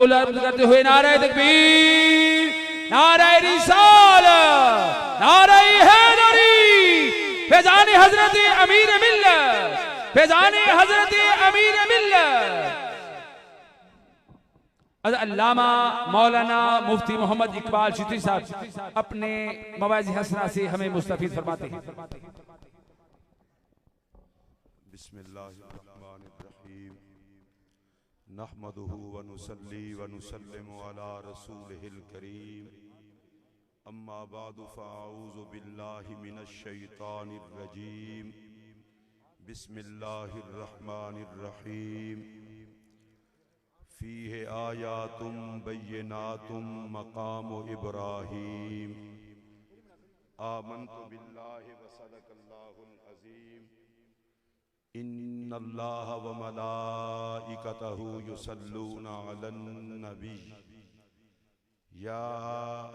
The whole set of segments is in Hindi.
तवज्जो अर्ज करते हुए नारे तकबीर, नारे रिसालत, नारे हैदरी, फैजान हजरत अमीर मिल्लत, फैजान हजरत अमीर मिल्लत अल्लामा मौलाना मुफ्ती मोहम्मद इकबाल चिश्ती साहब अपने मवाइज़ हसना से हमें मुस्तफीद फरमाते हैं। बिस्मिल्लाहिर्रहमानिर्रहीम, नहमदुहु व नुसल्ली व नुसल्लिमु अला रसूलिहिल करीम, अम्मा बादु फ़अऊज़ु बिल्लाहि मिनश शैतानिर रजीम, बिस्मिल्लाहिर्रहमानिर्रहीम। फ़ीहि आयातुम बय्यिनातुम मक़ामु इब्राहीम, आमन्तु बिल्लाहि व सदक़ल्लाहुल अज़ीम, इन्नल्लाह व मलाइकतहु युसल्लूना अलन नबी, या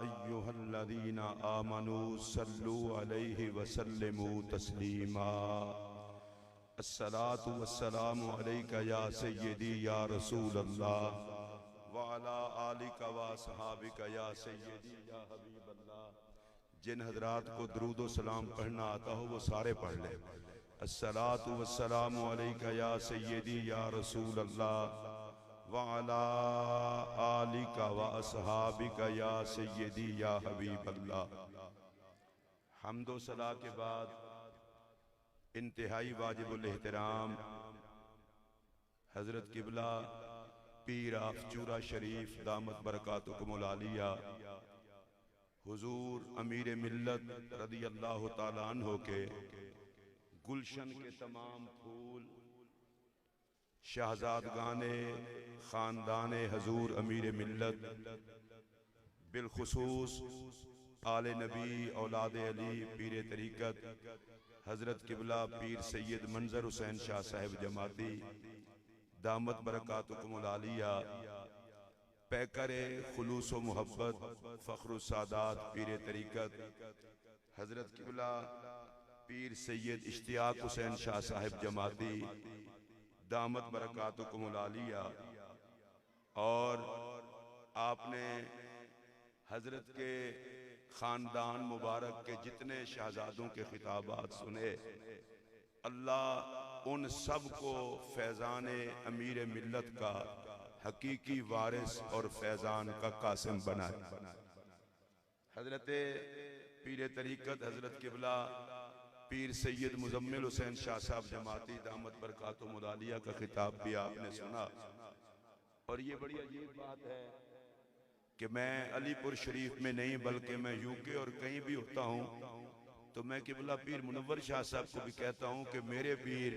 अय्युहल्लज़ीना आमनू सल्लू अलैहि व सल्लिमू तस्लीमा। अस्सलातु वस्सलामु अलैका या सय्यदी या रसूल अल्लाह व अला आलिका व असहाबिका या सय्यदी या हबीब अल्लाह। जिन हजरात को दरूद व सलाम पढ़ना आता हो वो सारे पढ़ लें। अस्सलातु वस्सलामु अलैका या सय्यदी या रसूल अल्लाह व अला आलिका व असहाबिका या सय्यदी या हबीब अल्लाह। हम्दो सला के बाद इंतहाई वाजिबुल एहतराम हजरत किबला पीर आफचूरा शरीफ दामत बरकातुकुमुल आलिया हुजूर अमीर मिल्लत रदी अल्लाह ताला अन्हो के गुलशन के तमाम फूल शहजादगाने खानदाने हजूर अमीर मिल्लत बिलखुसूस आले नबी औलाद अली पीर तरीक़त हजरत किबला पीर सैयद मंजर हुसैन शाह साहिब जमाती दामत बरकातुकुमुल आलिया पैकरे खुलूस व मोहब्बत फ़ख्रुस सादात पीर तरीक़त हजरत किबला पीर सैयद इश्तियाक हुसैन शाह साहिब जमाती दामत बरकातुकुमुल आलिया। और आपने हजरत के खानदान मुबारक के जितने शहजादों के खिताबात सुने, अल्लाह उन सब को फैज़ान अमीर मिल्लत का हकीकी वारिस और फैज़ान का कासिम बनाए। हजरत पीर तरीक़त हजरत किबला पीर सैयद मुज़म्मिल हुसैन शाह साहब जमाती दामत बरकातुहुल आलिया का खिताब भी आपने सुना। और ये बड़ी अजीब बात है कि मैं अलीपुर शरीफ में नहीं बल्कि मैं यूके और कहीं भी होता हूँ तो मैं किबला पीर मुनव्वर शाह साहब को भी कहता हूँ कि मेरे पीर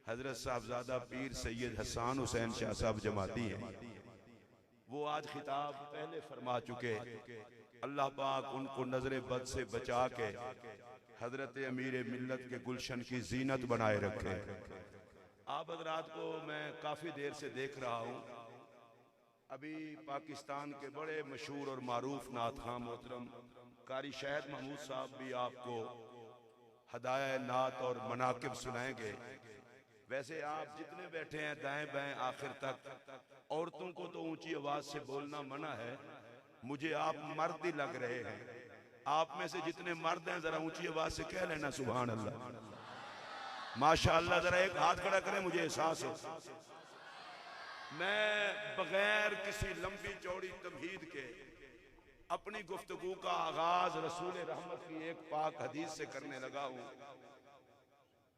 हजरत साहबजादा पीर सैयद हसन हुसैन शाह साहब जमाती हैं। वो आज खिताब पहले फरमा चुके, अल्लाह पाक उनको नजर बद से बचा के हजरत अमीर मिल्लत के गुलशन की जीनत बनाए रखे। आप हजरात को मैं काफी देर से देख रहा हूँ। अभी पाकिस्तान के बड़े मशहूर और मारूफ नात खां मोहतरम कारी शाहिद महमूद साहब भी आपको हदाया नात और मनाकिब सुनाएंगे। वैसे आप जितने बैठे हैं दाएं बाएं आखिर तक, औरतों को तो ऊंची आवाज से बोलना मना है, मुझे आप मर्द ही लग रहे हैं। आप में से जितने मर्द हैं जरा ऊंची आवाज से कह लेना सुभान अल्लाह, माशाअल्लाह। जरा एक हाथ खड़ा करें, मुझे एहसास हो। मैं बगैर किसी लंबी चौड़ी तमहीद के अपनी गुफ्तगू का आगाज रसूल रहमत की एक पाक हदीस से करने लगा हूं।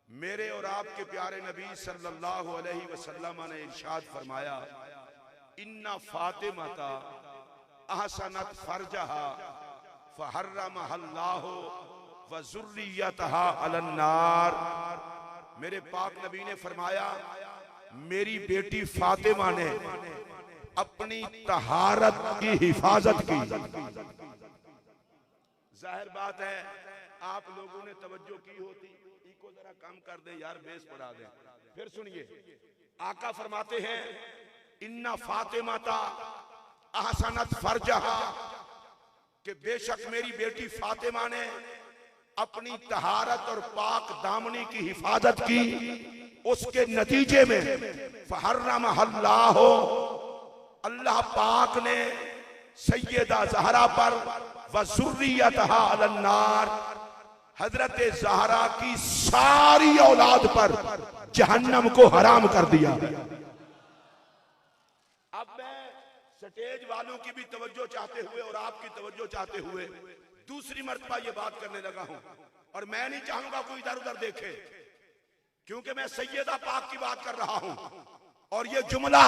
मेरे और आपके प्यारे नबी सल्लल्लाहु अलैहि वसल्लम ने इरशाद फरमाया, इन्ना फातिमा अहसनत फरजहा फहर्रमहल्लाहु व ज़ुर्रियतहा अलन नार। मेरे पाक नबी ने फरमाया, मेरी बेटी फातिमा ने अपनी तहारत की हिफाजत की। जाहिर बात है आप लोगों ने तवज्जो की होती, इको जरा कम कर दे यार, बेस बढ़ा दे। फिर सुनिए, आका फरमाते हैं, इन्ना फातिमा अहसनत फरजहा, कि बेशक मेरी बेटी फातिमा ने अपनी तहारत और पाक दामनी की हिफाजत की। उसके नतीजे में फहर्रमहल्लाहु, अल्लाह पाक ने सैयदा ज़हरा पर व ज़ुर्रियतहा अलन्नार, हजरत ज़हरा की सारी औलाद पर जहन्नम को हराम कर दिया। अब मैं स्टेज वालों की भी तवज्जो चाहते हुए और आपकी तवज्जो चाहते हुए दूसरी मर्तबा ये बात करने लगा हूं, और मैं नहीं चाहूंगा कोई इधर उधर देखे, क्योंकि मैं सैयदा पाक की बात कर रहा हूं। और ये जुमला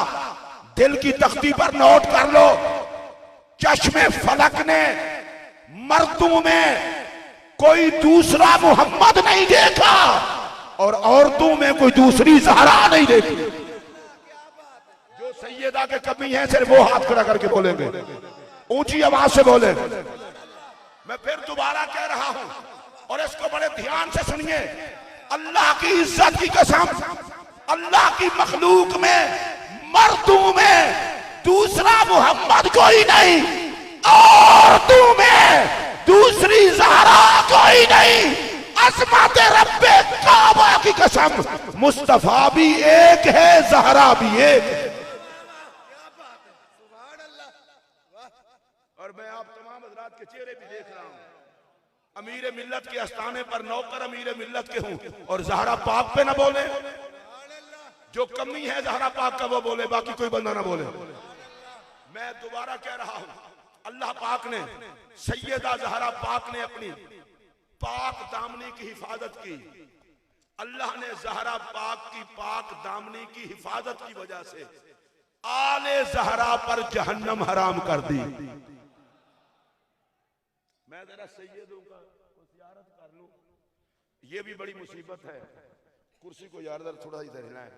दिल की तख्ती पर नोट कर लो, चश्मे फलक ने मर्दों में कोई दूसरा मोहम्मद नहीं देखा और औरतों में कोई दूसरी ज़हरा नहीं देखी। जो सैयदा के कमी है सिर्फ वो हाथ खड़ा करके बोलेंगे, ऊंची आवाज से बोले। मैं फिर दोबारा कह रहा हूं और इसको बड़े ध्यान से सुनिए, अल्लाह की इज्जत की कसम, अल्लाह की मखलूक में मर्दों में दूसरा मोहम्मद कोई नहीं, औरतों में दूसरी ज़हरा कोई नहीं। असमत रब्बे काबा की कसम, मुस्तफा भी एक है, ज़हरा भी एक है। और मैं आप तमाम हज़रात के चेहरे भी देख रहा हूं, अमीर मिल्लत के आस्थाने पर नौकर अमीर मिल्लत के हूं और ज़हरा पाक पे ना बोले। जो कमी है ज़हरा पाक का वो बोले, बाकी कोई बंदा ना बोले। मैं दोबारा कह रहा हूं, अल्लाह पाक ने सैयदा ज़हरा पाक ने अपनी पाक दामनी की हिफाजत की। अल्लाह ने ज़हरा पाक की पाक दामनी की हिफाजत की वजह से आले ज़हरा पर जहन्नम हराम कर दी। मैं जरा सैयदों का ज़ियारत कर लूं, ये भी बड़ी मुसीबत है। कुर्सी को यार थोड़ा इधर हिलाएं,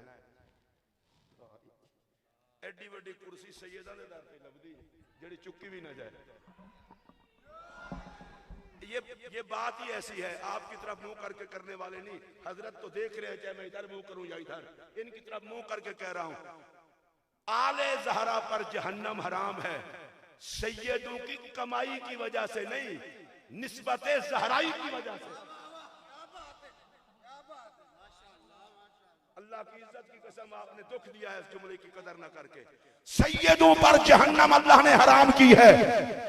एडी वड्डी कुर्सी सैयदा दे दर ते लभदी जेड़ी चुक्की भी ना जाए। ये बात ही ऐसी है, आपकी तरफ मुंह करके करने वाले नहीं, हजरत तो देख रहे हैं, चाहे मैं इधर मुंह करूं या इधर, इनकी तरफ मुंह करके कह रहा हूं, आले ज़हरा पर जहन्नम हराम है, सैयदों की कमाई की वजह से नहीं, निस्बते ज़हराई की वजह से। अल्लाह की इज्जत की कसम, आपने दुख दिया है इस जुमले की कदर न करके। सैयदों पर जहन्नम अल्लाह ने हराम की है,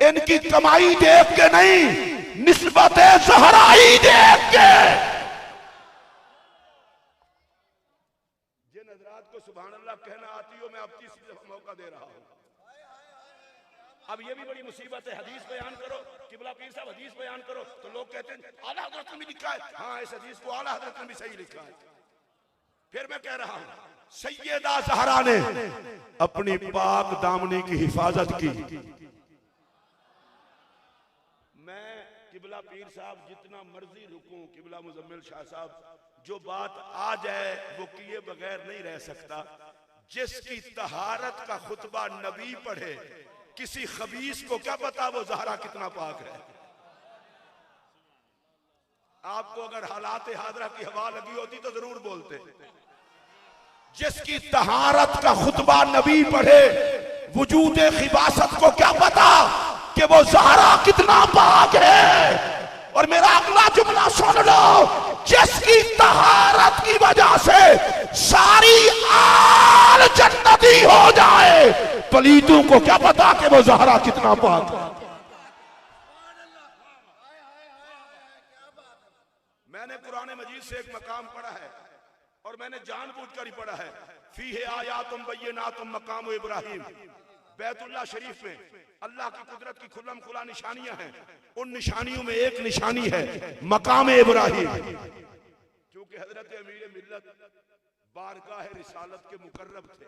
इनकी कमाई देख के नहीं, निस्बते ज़हराई देख के। जिन हज़रात को सुभान अल्लाह कहना आती हो, मैं अब तीसरी दफा मौका दे रहा हूं। अब ये भी बड़ी मुसीबत है, हदीस बयान करो, किबला पीर साहब हदीस बयान करो, तो लोग कहते हैं आला हज़रत ने भी लिखा है। हाँ, इस हदीस को आला हज़रत ने भी सही लिखा है। फिर मैं कह रहा हूं, सैयदा ज़हरा ने अपनी पाक दामनी की हिफाजत की। मैं किबला पीर साहब जितना मर्जी रुकूं, किबला मुजम्मिल शाह साहब, जो बात आ जाए वो किए बगैर नहीं रह सकता। जिसकी तहारत का खुतबा नबी पढ़े, किसी खबीस को क्या पता वो ज़हरा कितना पाक है। आपको अगर हालात हादरा की हवा लगी होती तो जरूर बोलते। जिसकी तहारत का खुतबा नबी पढ़े, वजूदे खिबासत को क्या पता कि वो ज़हरा कितना पाक है। और मेरा अगला जुमला सुन लो, जिसकी तहारत की वजह से सारी आल जन्नती हो जाए, पलीतों को क्या पता कि वो ज़हरा कितना पाक है। मैंने कुरान मजीद से एक मकाम पढ़ा है और मैंने जानबूझकर ही पढ़ा है, फीहे आयातुम बय्यिनातुम मकाम इब्राहिम। बैतुल्लाह शरीफ में अल्लाह की कुदरत की खुल्लम खुला निशानियां हैं, उन निशानियों में एक निशानी है मकाम इब्राहिम। क्योंकि हजरत अमीर मिल्लत बारगाह रिसालत के मुकर्रब थे।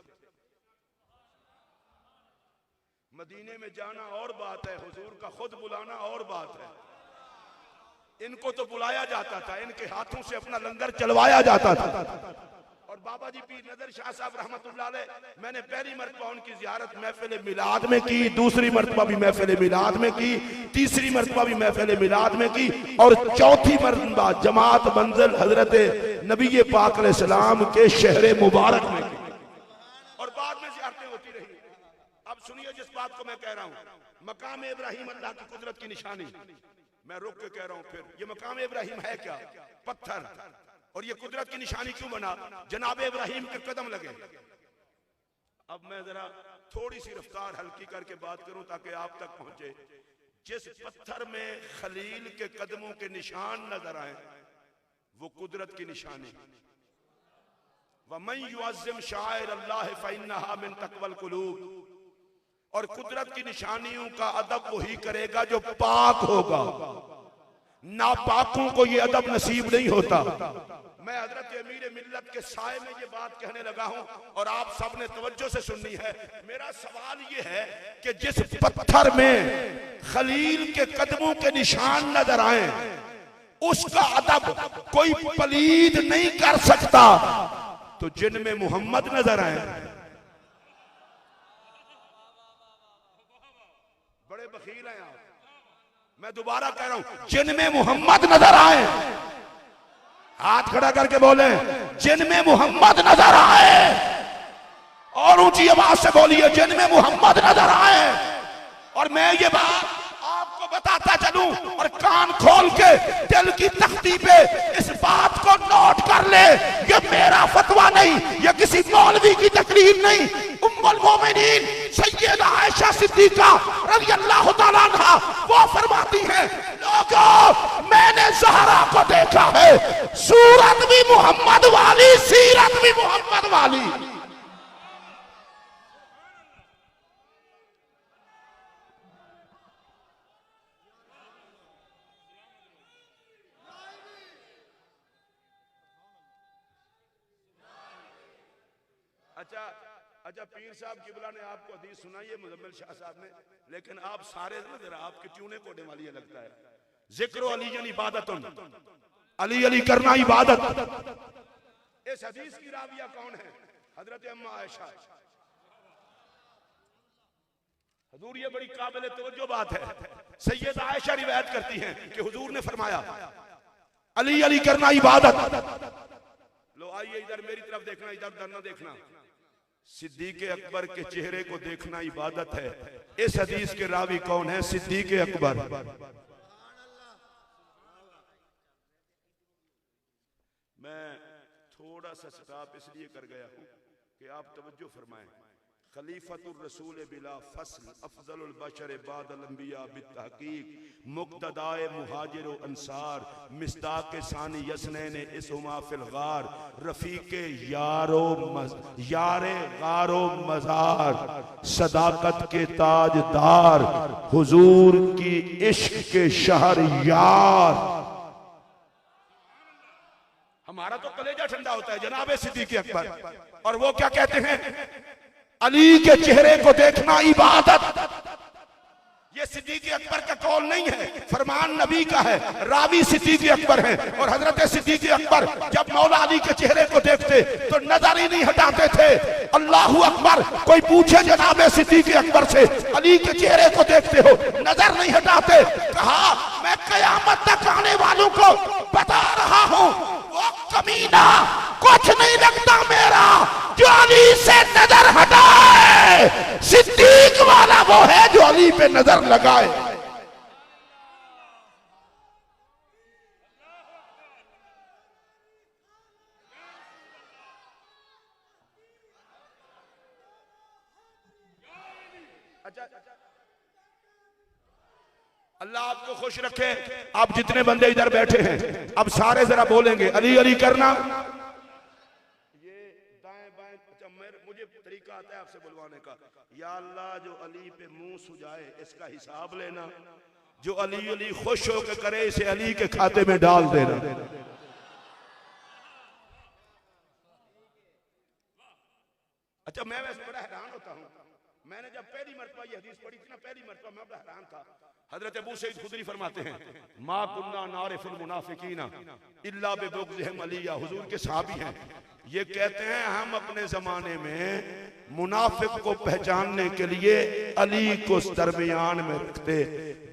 मदीने में जाना और बात है, हुजूर का खुद बुलाना और बात है। इनको तो बुलाया जाता था, इनके हाथों से अपना लंगर चलवाया जाता था। और बाबा जी पीर नजर शाह साहब रहमतुल्लाह अलैह, मैंने पहली मरतबा उनकी जियारत महफिल मिलाद में की, दूसरी मरतबा भी महफिल मिलाद में की, तीसरी मरतबा भी महफिल मिलाद में की, और चौथी मरतबा जमात मंजिल हजरत नबी पाक अलैहिस्सलाम के शहर मुबारक में की। और बाद में जियारतें होती रही। अब सुनिए जिस बात को मैं कह रहा हूँ, मकाम इब्राहिम अल्लाह की कुदरत की निशानी। मैं रुक के कह रहा हूं, फिर ये मकाम इब्राहिम है क्या? पत्थर। और ये कुदरत की निशानी क्यों बना? जनाब इब्राहिम के कदम लगे। अब मैं जरा थोड़ी सी रफ्तार हल्की करके बात करूं ताकि आप तक पहुंचे। जिस पत्थर में खलील के कदमों के निशान नजर आए वो कुदरत की निशानी। वमन युअज़्ज़िम शाइर अल्लाह फइन्नहा मिन तक़वल कुलूब। और कुदरत की निशानियों का अदब वही करेगा जो पाक होगा, नापाकों को ये अदब नसीब नहीं होता। मैं हजरत अमीर मिल्लत के साए में ये बात कहने लगा हूं और आप सब ने तवज्जो से सुननी है। मेरा सवाल ये है कि जिस पत्थर में खलील के कदमों के निशान नजर आए उसका अदब कोई पलीद नहीं कर सकता, तो जिनमें मोहम्मद नजर आए, बड़े बखील हैं आप। मैं दोबारा कह रहा हूं, जिनमें मोहम्मद नजर आए, हाथ खड़ा करके बोले, जिनमें मोहम्मद नजर आए, और ऊंची आवाज से बोलिए, जिनमें मोहम्मद नजर आए। और मैं ये बात आपको बताता चलूं और कान खोल के दिल की तख्ती पे इस बात को नोट कर ले, ये मेरा फतवा नहीं, ये किसी मौलवी की तकरीर नहीं। उम्मुल मोमिनीन सैयदा आयशा सिद्दीका रज़ियल्लाहु ताला अन्हा वो फरमाती हैं, लोगों मैंने ज़हरा को देखा है, सूरत भी मोहम्मद वाली, सीरत भी मोहम्मद वाली। अच्छा पीर साहब किबला ने आपको हदीस सुनाई है मुजम्मिल शाह साहब ने, लेकिन आप सारे जरा आपके ट्यूने कोडे वाली लगता है। जिक्र अली इबादतुन, अली अली करना इबादत। इस हदीस की राविया कौन है? हजरत अम्मा आयशा। हुजूर ये बड़ी काबिल तवज्जो बात है। सैयदा आयशा रिवायत करती हैं कि हुजूर ने फरमाया अली अली करना इबादत। लो आइए इधर मेरी तरफ देखना, इधर उधर ना देखना। सिद्दीक अकबर के चेहरे को देखना इबादत है। इस हदीस के रावी कौन है? सिद्दीक अकबर। मैं थोड़ा सा स्टॉप इसलिए कर गया हूं कि आप तवज्जो फरमाएं। खलीफतुर रसूल बिला फसल अफजलुल बशर बादल अंबिया बितहकीक मुक्तदाए मुहाजिर व अंसार मिस्दाक सानी यसनैन इसहुमा फिल गार रफीके यारे गारो मजार सदाकत के ताजदार हुजूर की इश्क के शहर यार। हमारा तो कलेजा ठंडा होता है जनाब सिद्दीक अकबर। और वो क्या कहते हैं? अली के चेहरे को देखना इबादत। ये सिद्दीक अकबर का कौल नहीं है, फरमान नबी का है। रावी सिद्दीक अकबर है। और हजरत सिद्दीक अकबर जब मौला अली के चेहरे को देखते तो नजर ही नहीं हटाते थे। अल्लाहू अकबर। कोई पूछे जनाब सिद्दीक अकबर से, अली के चेहरे को देखते हो, नजर नहीं हटाते। कहा मैं कयामत तक आने वालों को बता रहा हूं, वो कमीना कुछ नहीं लगता मेरा जो अली से नजर हटाए। सिद्दीक वाला वो है जो अली पे नजर लगाए। अच्छा अल्लाह आपको खुश रखे। आप जितने बंदे इधर बैठे हैं अब सारे जरा बोलेंगे अली अली करना। ये दाएं बाएं, अच्छा मुझे तरीका आता है आपसे बुलवाने का। या अल्लाह जो अली पे मुंह सुजाए इसका हिसाब लेना, जो अली अली खुश होकर करे इसे अली के खाते में डाल देना। अच्छा मैं वैसे बड़ा हैरान होता हूँ, मैंने जब पहली मरतबा ये हदीस पढ़ी थी ना, पहली मरतबा मैं बड़ा हैरान था। हजरत अबू सईद खुदरी फरमाते हैं मा कुन्ना नारिफुल मुनाफिकीना इल्ला बिबुग़्ज़िहिम अलिया। हुजूर के सहाबी हैं, ये कहते हैं हम अपने जमाने में मुनाफिक को पहचानने के लिए अली को दरमियान में रखते।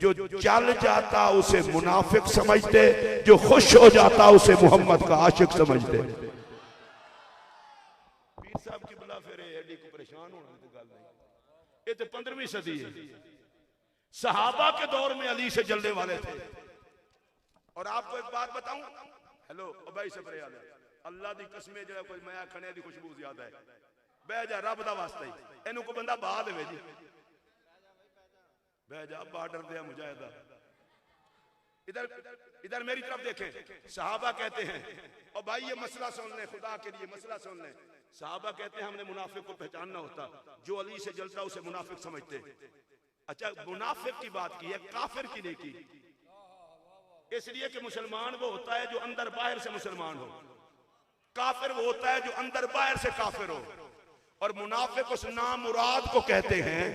जो चल जाता उसे मुनाफिक समझते, जो खुश हो जाता उसे मोहम्मद का आशिक समझते। पीर साहब की बुला फेरे एडी को परेशान होने की गल नहीं। ये तो 15वीं सदी है। सहाबा के दौर में अली से जलने वाले थे। और आपको एक बात बताऊं, हेलो भाई से अल्लाह दी कसमें जो कोई मैं खने दी खुशबू ज्यादा है। बह जा रब दा वास्ता ही इनू को बंदा बहा देवे जी बह जा बॉर्डर दे मुजाहिदा इधर इधर मेरी तरफ देखें सहाबा कहते हैं और भाई ये मसला सुन ले खुदा के लिए मसला सुन ले सहाबा कहते हैं हमने मुनाफिक को पहचानना होता जो अली से जलता उसे मुनाफिक समझते अच्छा मुनाफिक की बात की है काफिर की नहीं की इसलिए कि मुसलमान वो होता है जो अंदर बाहर से मुसलमान हो काफिर वो होता है जो अंदर बाहर से काफिर हो और मुनाफिक उस नामुराद को कहते हैं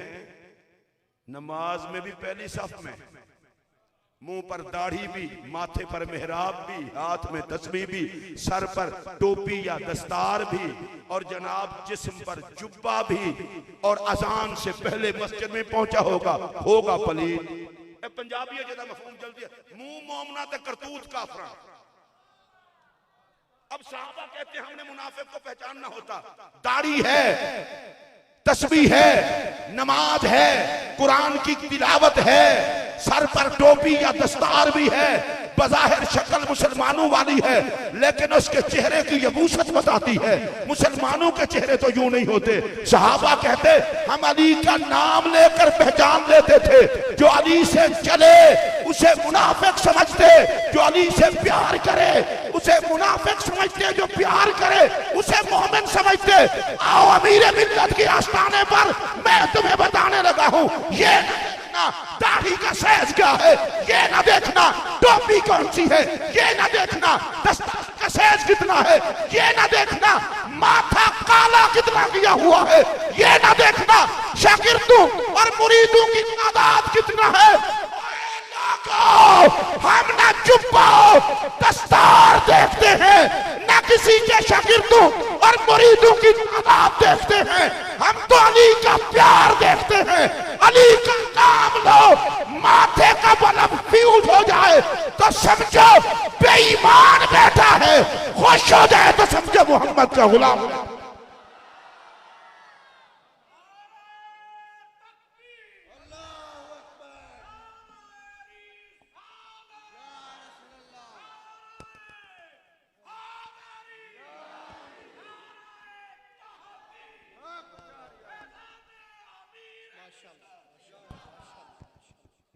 नमाज में भी पहली सफ में मुंह पर दाढ़ी भी माथे पर मेहराब भी हाथ में तस्बीह भी सर पर टोपी या दस्तार भी और जनाब जिस्म पर जुब्बा भी और अजान से पहले मस्जिद में पहुंचा होगा पलीद पंजाबी है ज्यादा मफहूम जल्दी है मुंह मोमना ते करतूत काफरा अब साहबा कहते हैं हमने मुनाफिक को पहचानना होता दाढ़ी है तस्बीह है नमाज है कुरान की तिलावत है सर पर टोपी या दस्तार भी है बज़ाहिर शक्ल मुसलमानों वाली है लेकिन उसके चेहरे की यबूसत बताती है मुसलमानों के चेहरे तो यूं नहीं होते सहाबा कहते हम अली का नाम लेकर पहचान लेते थे जो अली से चले उसे मुनाफिक समझते जो अली से प्यार करे उसे मुनाफिक समझते जो प्यार करे उसे मोमिन समझते आओ अमीर मिल्लत के आस्थाने पर मैं तुम्हें बताने लगा हूं ये दाढ़ी का साइज क्या है ये ना देखना टोपी कौन सी है ये ना देखना दस्तार का साइज कितना है ये ना देखना माथा काला कितना किया हुआ है ये ना देखना शागिर्दों और मुरीदों की तादाद कितना है हम ना जुब्बा दस्तार देखते हैं ना किसी के शागिर्दों और मुरीदों की तादाद देखते हैं हम तो अली का प्यार देखते हैं अली का नाम लो माथे का बल्ब फ्यूज हो जाए तो समझो बेईमान बैठा है खुश हो जाए तो समझो मोहम्मद का गुलाम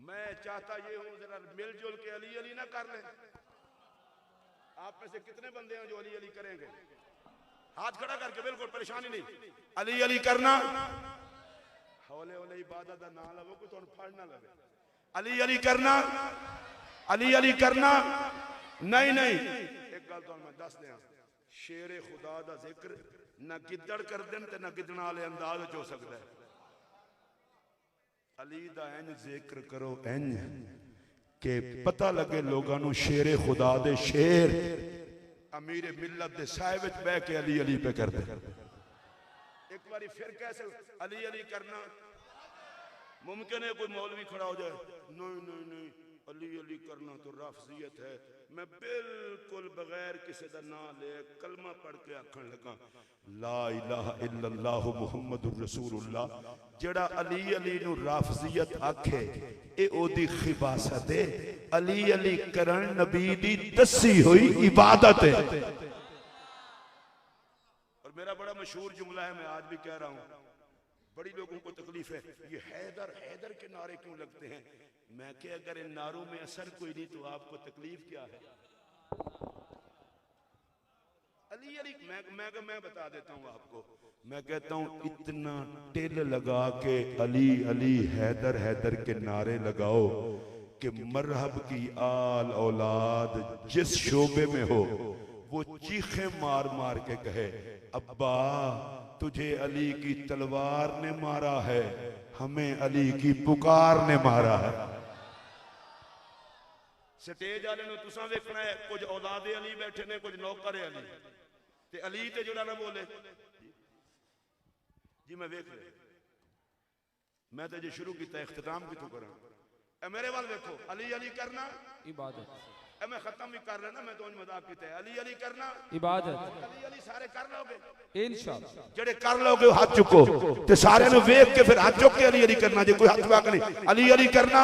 मैं चाहता ये हूं जरा मिलजुल के अली अली ना कर लें आप में से कितने बंदे हैं जो अली अली करेंगे हाथ खड़ा करके बिल्कुल परेशानी नहीं अली अली करना हौले हौले इबादत दा नाम लवो कोई तुहानू फड़ ना लवे अली अली करना नहीं एक गल तुहानू मैं दस दियां शेरे खुदा दा जिक्र ना गिद्दड़ कर देन ते ना गिद्दड़ वाले अंदाज विच हो सकदा है अली दा इंज जिक्र करो इंज के पता लगे लोगों नू शेरे खुदा दे शेर अमीर मिल्लत दे साहिब विच बैठ के अली अली पे कर दे एक बारी फिर कैसे अली अली करना मुमकिन है कोई मौलवी खड़ा हो जाए नहीं अली अली करना तो रफजियत है मैं बिल्कुल बगैर किसी दा नाम ले कलमा पढ़ के आखन लगा ला इलाहा इल्लल्लाह मुहम्मदुर रसूलुल्लाह जेड़ा अली अली नु रफजियत आखे ए ओदी खिबासत है अली अली करन नबी दी दसी हुई इबादत है और मेरा बड़ा मशहूर जुमला है मैं आज भी कह रहा हूं बड़ी लोगों को तकलीफ है ये हैदर हैदर के नारे क्यों लगते हैं मैं कि अगर इन नारों में असर कोई नहीं तो आपको तकलीफ क्या है अली अली मैं बता देता हूं आपको मैं कहता हूं इतना टिल लगा के अली अली हैदर हैदर के नारे लगाओ कि मरहब की आल औलाद जिस शोबे में हो वो चीखे मार मार के कहे अब्बा तुझे अली की तलवार ने मारा है हमें अली की पुकार ने मारा है स्टेज वाले नु तुसा देखना है कुछ औलादे अली बैठे ने कुछ नौकरे अली ते अली ते जोड़ा ना बोले जी मैं देख ले मैं तो जो शुरू किया इख्तिताम कितों करा ए मेरे वाल देखो अली अली करना इबादत ए मैं खत्म भी कर लेना मैं तो मजाक किया अली अली करना इबादत अली अली सारे कर लोगे इंशाअल्लाह जेड़े कर लोगे हाथ चुको ते सारे नु देख के फिर हाथ चुक के अली अली करना जे कोई हाथ वाक नहीं अली अली करना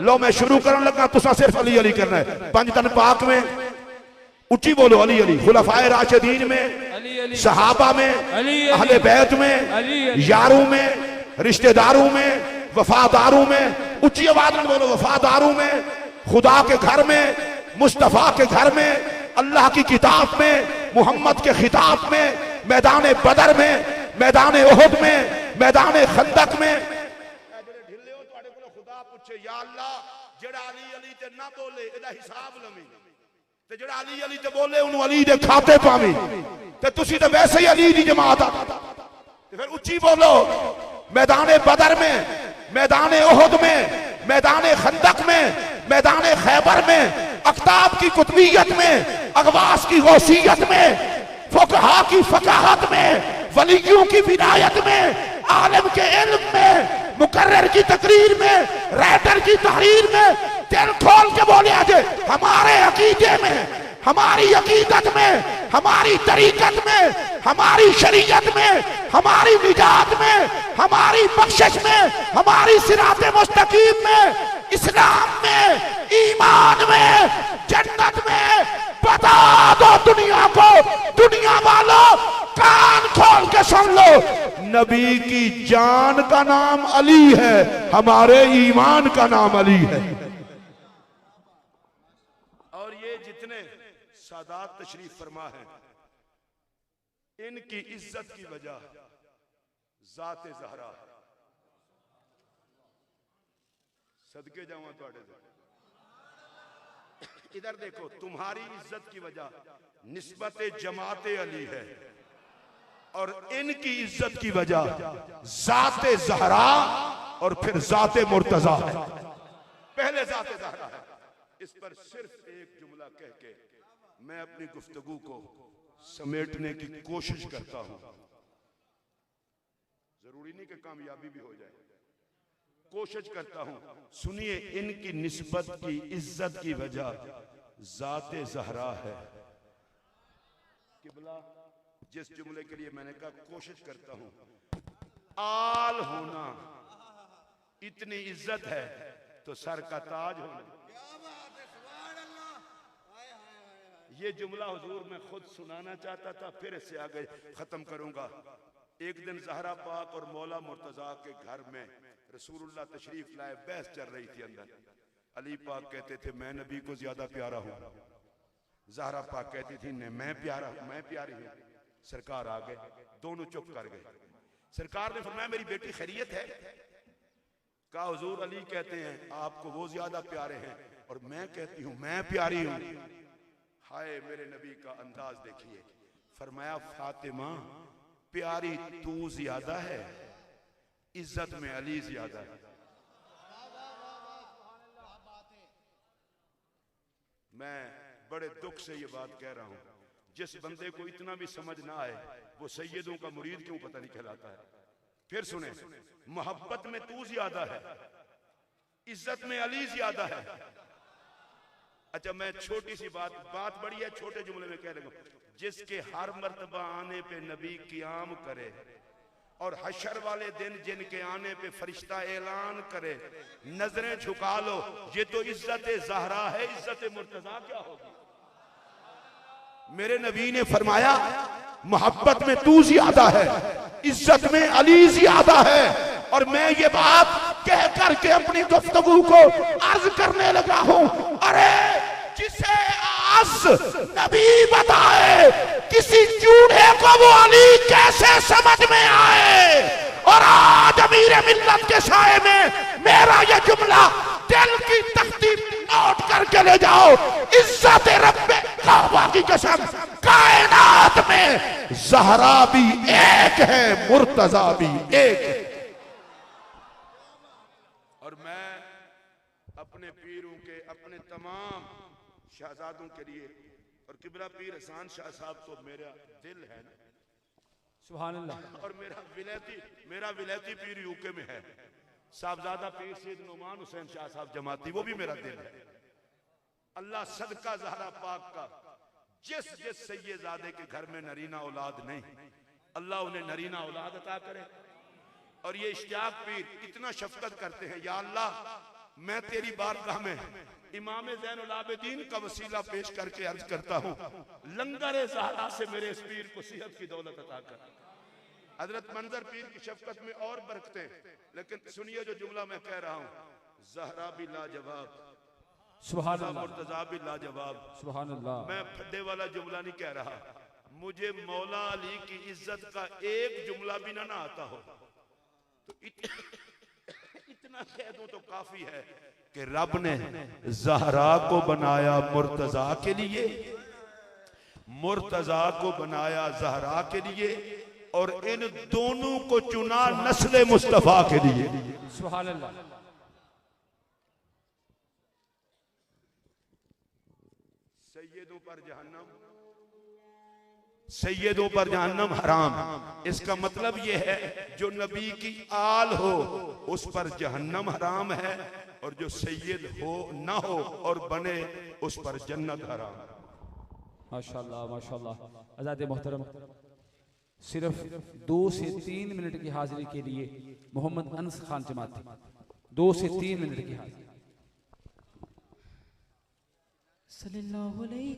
लो मैं शुरू करन लगा तुसा सिर्फ अली अली करना है पंज तन पाक में उच्ची बोलो अली अली खुलफाए राशिदीन में अली सहाबा में, अहले बैत में, यारों में, रिश्तेदारों में, वफादारों में, ऊंची आवाज में बोलो, वफादारों में, खुदा के घर में, मुस्तफा के घर में, अल्लाह की किताब में, मोहम्मद के खिताब में, मैदान बदर में, मैदान ओहद में, मैदान खंदक में। खुदा पूछे या अल्लाह जेड़ा अली अली ते ना बोले एदा हिसाब लवी ते जेड़ा अली अली ते बोले उन्होंने अली दे खाते पावी ते तुसी ते वैसे ही अली दी जमात आ ते फिर उच्ची बोलो। मैदान बदर में, मैदान ओहद में, मैदान खंदक में, मैदान खैबर में, अख्ताब की कुतुबियत में, अगवास की गौसियत में, फुकहा की फकाहत में, वलियों की विलायत में, आलम के इल्म में, मुकर्रर की तकरीर में, राइटर की तहरीर में, दिल खोल के बोले आज हमारे अकीदे में, हमारी अकीदत में, हमारी तरीकत में, हमारी शरीयत में, हमारी निजात में, हमारी बख्शिश में, हमारी सिराते मुस्तकीम में, इस्लाम में, ईमान में, जन्नत में बता दो दुनिया को। दुनिया वालों कान खोल के सुन लो, नबी की जान का नाम अली है, हमारे ईमान का नाम अली है। और ये जितने सादात तशरीफ फरमा है इनकी इज्जत की वजह जाते ज़हरा है। सदके जाऊं तुहाडे इधर देखो, तुम्हारी इज्जत की वजह निस्बत जमाते अली है और इनकी इज्जत की वजह जाते ज़हरा और फिर जाते मुर्तजा है। पहले जाते ज़हरा है। इस पर सिर्फ एक जुमला कह के मैं अपनी गुफ्तगू को समेटने की कोशिश करता हूं। जरूरी नहीं कि कामयाबी भी हो जाए, कोशिश करता हूं। सुनिए, इनकी निस्बत की इज्जत की वजह जाते ज़हरा है। किबला जिस जुमले के लिए मैंने कहा कोशिश करता हूं, आल होना इतनी इज्जत है तो सर का ताज होना। ये जुमला हुजूर मैं खुद सुनाना चाहता था, फिर इससे आगे खत्म करूंगा। एक दिन ज़हरा पाक और मौला मुर्तजा के घर में रसूलुल्लाह तशरीफ लाए, बहस चल रही थी अंदर। अली पाक कहते थे मैं नबी को ज्यादा प्यारा हूं, ज़हरा पाक कहती थी नहीं मैं प्यारा हूं, मैं प्यारी हूं। सरकार आ गए, दोनों चुप कर गए। सरकार ने फरमाया मेरी बेटी खैरियत है? कहा हुजूर अली कहते हैं आपको वो ज्यादा प्यारे हैं और मैं कहती हूं मैं प्यारी हूं। हाय मेरे नबी का अंदाज देखिए, फरमाया फातिमा प्यारी तू ज्यादा है, इज्जत में अली ज्यादा है। मैं बड़े दुख से ये बात कह रहा हूं, जिस बंदे को इतना भी समझ ना आए वो सैयदों का मुरीद क्यों पता नहीं कहलाता है। फिर सुने, मोहब्बत में तू ज्यादा है, इज्जत में अली ज्यादा है। अच्छा मैं छोटी सी बात बड़ी है, छोटे जुमले में कह रहा हूं। जिसके हर मर्तबा आने पे नबी क़याम करे और हशर वाले दिन जिनके आने पे फरिश्ता ऐलान करे नजरें झुका लो, ये तो इज्जत ज़हरा है, इज्जत मुर्तजा क्या होगी। मेरे नबी ने फरमाया मोहब्बत में तू ज्यादा है, इज्जत में अली ज्यादा है। और मैं ये बात कह करके अपनी गुफ्तगू को अर्ज करने लगा हूं, अरे जिसे आज नबी बताए किसी चूड़े को वो अली कैसे समझ में आए। और आज अमीर मिल्लत के साए में मेरा ये जुमला दिल की तख्ती नोट करके ले जाओ, इज्जत रब्बे काबा की कसम कायनात में ज़हरा भी एक है, मुर्तजा भी एक है। और मैं अपने पीरों के, अपने तमाम शहजादों के लिए, और किबला पीर हसन शाह साहब तो मेरा दिल है ना, सुभान अल्लाह। और मेरा विलायती पीर यूके में है, साहबजादा पीर सैयद नुमान हुसैन शाह साहब जमाती, वो भी मेरा दिल है। अल्लाह सदका ज़हरा पाक का जिस जिस सैयदादे के घर में नरीना औलाद नहीं, अल्लाह उन्हें नरीना औलाद अता करे। और ये इश्तियाक पीर इतना शफकत करते हैं, या अल्लाह मैं तेरी बारगाह में इमाम ज़ैनुल आबिदीन का वसीला पेश करके अर्ज करता हूँ, लंगर ज़हरा से मेरे इस पीर को सेहत की दौलत अता कर। हजरत मंजर पीर की शफकत में और बरकतें, लेकिन सुनिए जो जुमला मैं कह रहा हूँ, ज़हरा भी लाजवाब, सुभान अल्लाह, मुर्तज़ा भी लाजवाब। सुभान अल्लाह। मैं फड्डे वाला जुमला नहीं कह रहा, मुझे मौला अली की इज्जत का एक जुमला भी ना आता हो तो इतना कह दूं तो काफी है कि रब ने ज़हरा को बनाया मुर्तज़ा के लिए, मुर्तज़ा को बनाया ज़हरा के लिए, और इन दोनों को चुना नस्ल मुस्तफा के लिए। सुभान अल्लाह। सैयदों पर जहन्नम, सैयदों पर जहन्नम हराम। इसका मतलब यह है जो नबी की आल हो उस पर जहन्नम हराम है, और जो सैयद हो ना हो और बने उस पर जन्नत हराम। माशाल्लाह माशाल्लाह। आज़ाद मोहतरम, सिर्फ 2 से 3 मिनट की हाजिरी के लिए मोहम्मद अनस खान जमाती, 2 से 3 मिनट की हाजिरी। सल्लल्लाहु अलैहि